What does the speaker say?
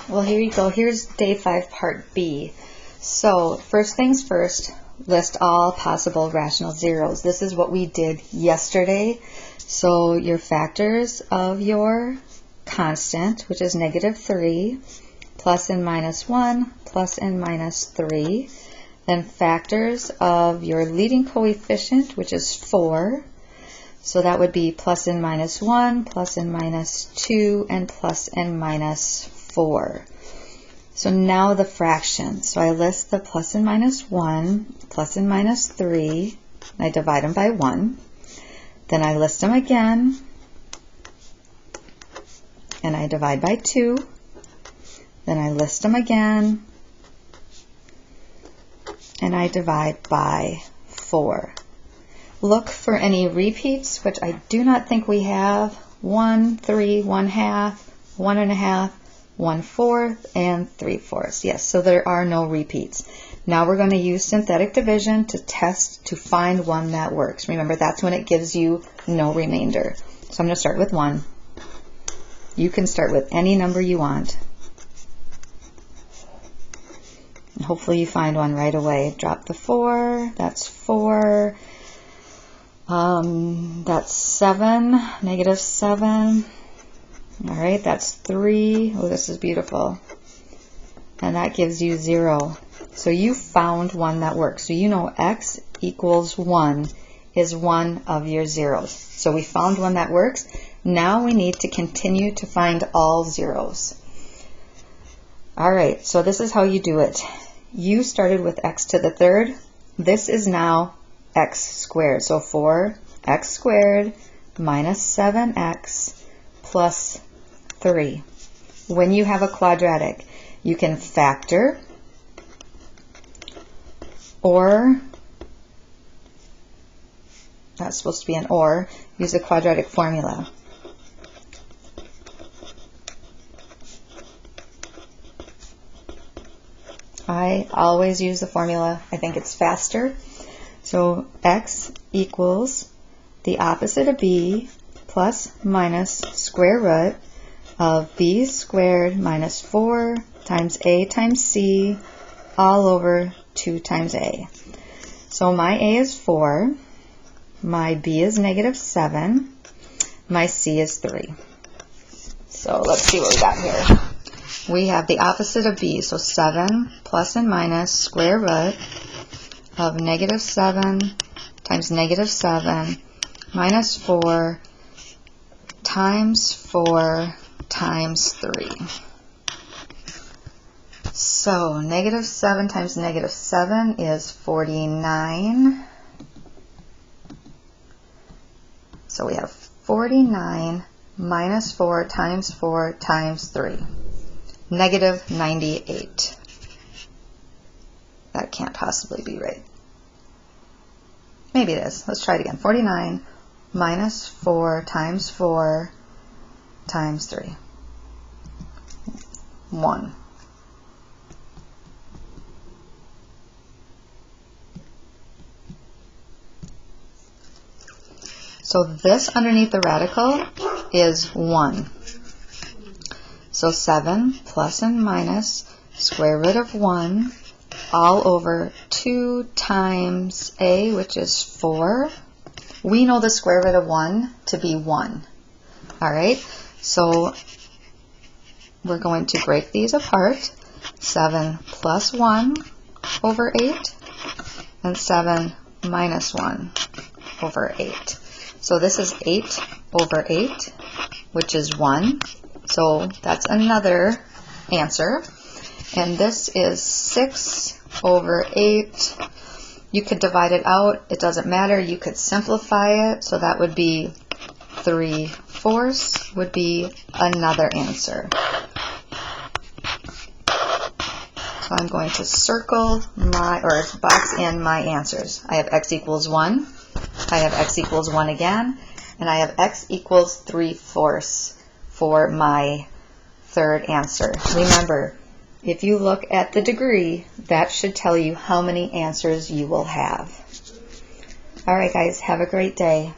Well, here you go. Here's day 5, part B. So, first things first, list all possible rational zeros. This is what we did yesterday. So, your factors of your constant, which is -3, plus and minus 1, plus and minus 3. Then factors of your leading coefficient, which is 4. So that would be plus and minus 1, plus and minus 2, and plus and minus 4. So now the fractions. So I list the plus and minus 1, plus and minus 3, and I divide them by 1. Then I list them again, and I divide by 2. Then I list them again, and I divide by 4. Look for any repeats, which I do not think we have. 1, 3, 1/2, 1 1/2, 1/4, and 3/4. Yes, so there are no repeats. Now we're going to use synthetic division to test to find one that works. Remember, that's when it gives you no remainder. So I'm going to start with 1. You can start with any number you want. And hopefully you find one right away. Drop the 4. That's 4. That's 7, -7. All right, that's 3. Oh, this is beautiful. And that gives you 0. So you found one that works. So you know x equals 1 is one of your zeros. So we found one that works. Now we need to continue to find all zeros. All right, so this is how you do it. You started with x to the third. This is now x squared. So 4x squared minus 7x plus 3. When you have a quadratic, you can factor, or, that's supposed to be an or, use a quadratic formula. I always use the formula. I think it's faster. So x equals the opposite of b plus minus square root of b squared minus 4 times a times c all over 2 times a. So my a is 4, my b is -7, my c is 3. So let's see what we got here. We have the opposite of b, so 7 plus and minus square root of -7 times -7 minus 4 times 4 times 3. So -7 times -7 is 49. So we have 49 minus 4 times 4 times 3. -98. That can't possibly be right. Maybe it is. Let's try it again. 49 minus 4 times 4 times 3. 1. So this underneath the radical is 1. So 7 plus and minus square root of 1 all over 2 times a, which is 4. We know the square root of 1 to be 1. All right, so we're going to break these apart. 7 plus 1 over 8 and 7 minus 1 over 8. So this is 8 over 8, which is 1. So that's another answer. And this is 6 over 8. You could divide it out. It doesn't matter. You could simplify it. So that would be 3/4 would be another answer. So I'm going to circle my, or box in my answers. I have x equals 1. I have x equals 1 again. And I have x equals 3/4 for my third answer. Remember, if you look at the degree, that should tell you how many answers you will have. All right, guys, have a great day.